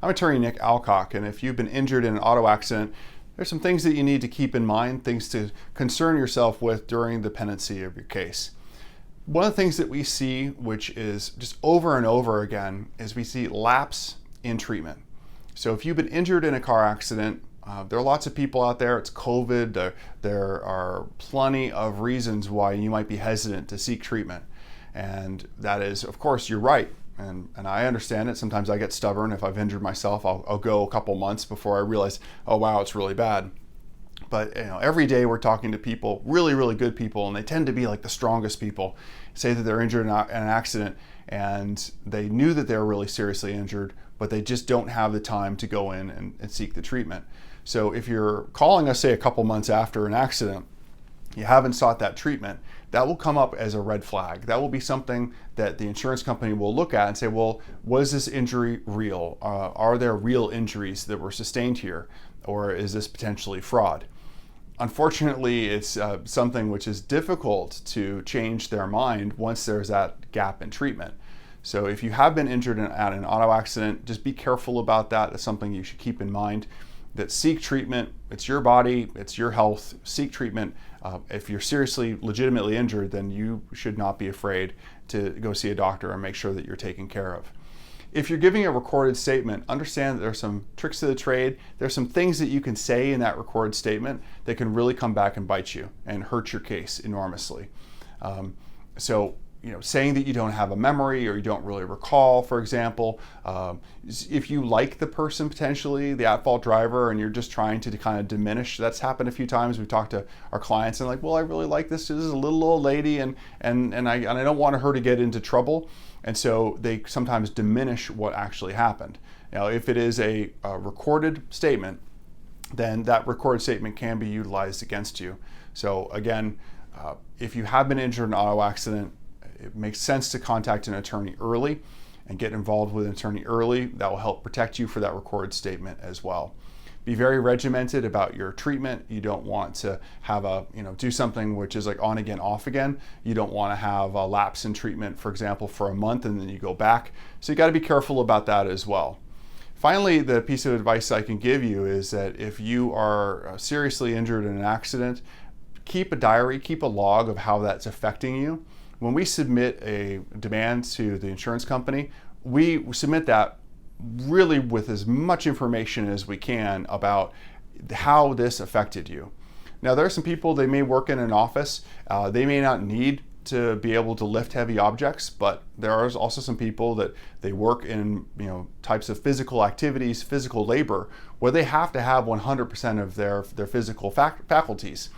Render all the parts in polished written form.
I'm attorney Nick Alcock, and if you've been injured in an auto accident, there's some things that you need to keep in mind, things to concern yourself with during the pendency of your case. One of the things that we see, which is just over and over again, is we see lapse in treatment. So if you've been injured in a car accident, there are lots of people out there, it's COVID, there are plenty of reasons why you might be hesitant to seek treatment. And that is, of course, you're right. And I understand it. Sometimes I get stubborn. If I've injured myself, I'll go a couple months before I realize, oh wow, it's really bad. But every day we're talking to people, really, really good people, and they tend to be like the strongest people, say that they're injured in an accident and they knew that they were really seriously injured, but they just don't have the time to go in and seek the treatment. So if you're calling us, say, a couple months after an accident, you haven't sought that treatment, that will come up as a red flag. That will be something that the insurance company will look at and say, well, was this injury real? Are there real injuries that were sustained here? Or is this potentially fraud? Unfortunately, it's something which is difficult to change their mind once there's that gap in treatment. So if you have been injured at an auto accident, just be careful about that. That's something you should keep in mind. That seek treatment. It's your body, it's your health. Seek treatment. If you're seriously, legitimately injured, then you should not be afraid to go see a doctor and make sure that you're taken care of. If you're giving a recorded statement, understand that there's some tricks of the trade. There's some things that you can say in that recorded statement that can really come back and bite you and hurt your case enormously. Saying that you don't have a memory or you don't really recall, for example, if you like the person potentially, the at-fault driver, and you're just trying to kind of diminish, that's happened a few times. We've talked to our clients and like, well, I really like this. This is a little old lady and I don't want her to get into trouble. And so they sometimes diminish what actually happened. Now, if it is a recorded statement, then that recorded statement can be utilized against you. So again, if you have been injured in an auto accident, it makes sense to contact an attorney early and get involved with an attorney early. That will help protect you for that recorded statement as well. Be very regimented about your treatment. You don't want to have do something which is like on again, off again. You don't want to have a lapse in treatment, for example, for a month and then you go back. So you got to be careful about that as well. Finally, the piece of advice I can give you is that if you are seriously injured in an accident, keep a diary, keep a log of how that's affecting you. When we submit a demand to the insurance company, we submit that really with as much information as we can about how this affected you. Now, there are some people, they may work in an office, they may not need to be able to lift heavy objects, but there are also some people that they work in types of physical activities, physical labor, where they have to have 100% of their physical faculties.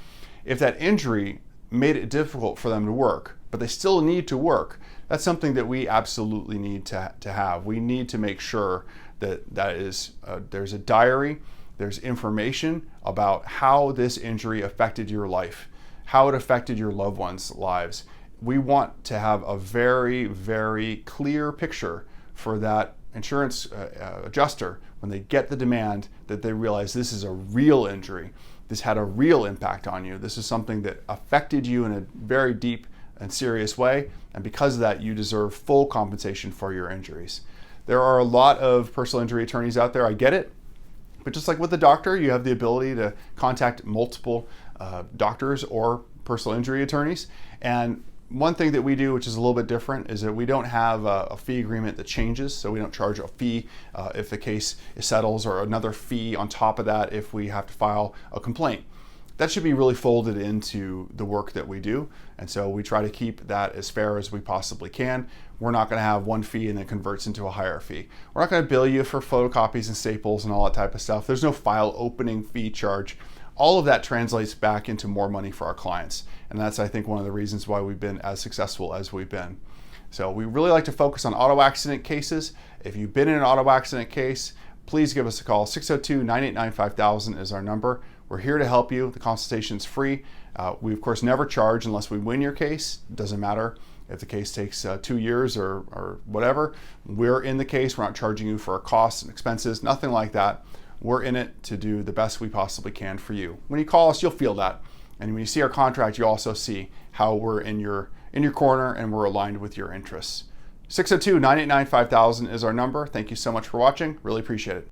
If that injury made it difficult for them to work, but they still need to work, that's something that we absolutely need to have. We need to make sure that there's a diary, there's information about how this injury affected your life, how it affected your loved ones' lives. We want to have a very, very clear picture for that insurance adjuster when they get the demand, that they realize this is a real injury. This had a real impact on you. This is something that affected you in a very deep and serious way, and because of that, you deserve full compensation for your injuries. There are a lot of personal injury attorneys out there, I get it, but just like with the doctor, you have the ability to contact multiple doctors or personal injury attorneys. And one thing that we do, which is a little bit different, is that we don't have a fee agreement that changes. So we don't charge a fee if the case settles, or another fee on top of that if we have to file a complaint. That should be really folded into the work that we do. And so we try to keep that as fair as we possibly can. We're not going to have one fee and then converts into a higher fee. We're not going to bill you for photocopies and staples and all that type of stuff. There's no file opening fee charge. All of that translates back into more money for our clients. And that's, I think, one of the reasons why we've been as successful as we've been. So we really like to focus on auto accident cases. If you've been in an auto accident case, please give us a call. 602-989-5000 is our number. We're here to help you. The consultation's free. We, of course, never charge unless we win your case. It doesn't matter if the case takes 2 years or whatever. We're in the case. We're not charging you for our costs and expenses, nothing like that. We're in it to do the best we possibly can for you. When you call us, you'll feel that. And when you see our contract, you also see how we're in your corner and we're aligned with your interests. 602-989-5000 is our number. Thank you so much for watching. Really appreciate it.